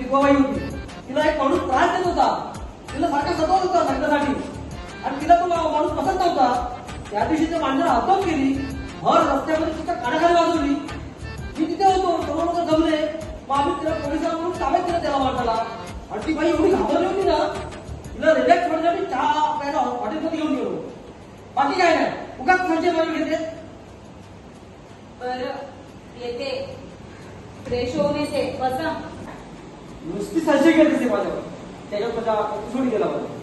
विधवाबाई होती. तिला एक माणूस त्रास देत होता. तिला सारखा सतवत होता लग्नासाठी आणि तिला तो माणूस पसंत नव्हता. त्या दिवशी त्या माणसाला हतवून केली. भर रस्त्यामध्ये तिच्या कानाखाली वाजवली. मी तिथे होतो. सर्व लोक जमले. मग आम्ही तिला पोलिसांना म्हणून ताब्यात दिलं त्याला माणसाला. आणि ती बाई एवढी घाबरली होती ना, तिला रिलॅक्स करण्यासाठी चहा प्यायला हॉटेलमध्ये घेऊन गेलो. बाकी काय नाही, उगाच संजय मारून घेते. बरं येते, फ्रेश होऊन येते. बसा. नुसती संशय घेत असे माझ्यावर. त्याच्यात माझा सोडी गेला माझा.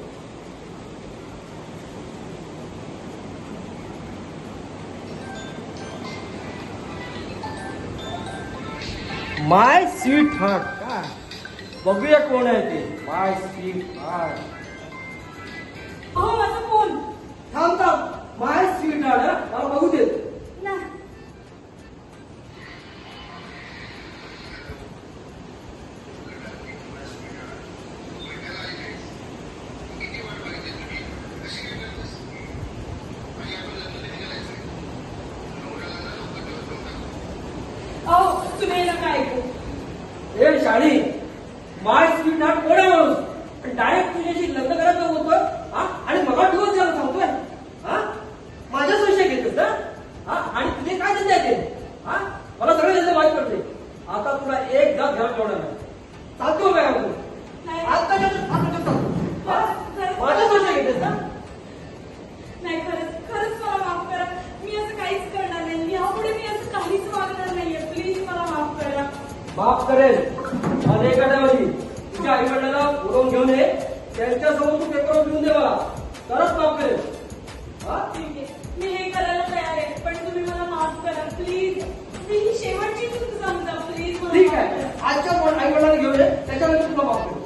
माय स्वीट हार्ट. काय बघूया कोण आहे ते. माय स्वीट हार्ट. अहो माझा फोन. थांब थांब. माय स्वीट हार्ट. मला बघू दे. नाही. अहो तुम्ही नका ऐकू. ए शाळी, माय स्वीट हार्ट कोण आहे माणूस? डायरेक्ट तुझ्याशी लग्न करायचं होतं. हा, आणि मला दिवस झाला सांगतोय. हा, माझ्या संशय घेतोस ना. हा, आणि तुझे काय धंदे आहेत ते? हा, मला सगळे धंदे माहीत पडते. आता तुला एक जात घरात ठेवणार नाही. सांगतो काय तू नाही. आता माझ्या संशय घेतेस ना. नाही, खरंच खरंच मला माफ करा. मी असं काहीच करणार नाही. यापुढे मी असं काहीच वागणार नाहीये. प्लीज मला माफ करा. माफ करेल. आणि एखाद्या वेळी तुझ्या आई वडिलांना बोलवून घेऊन ये. त्यांच्यासमोर तू पेपरवर लिहून दे मला. तरच माफ करेल. हा, ठीक आहे, मी हे करायला तयार आहे. पण तुम्ही मला माफ करा प्लीज. मी ही शेवटची चूक समजा. प्लीज मला ठीक माफ आहे. करा. आजच्या आई वडिलांना घेऊन ये. त्याच्यानंतर तुला माफ करेल.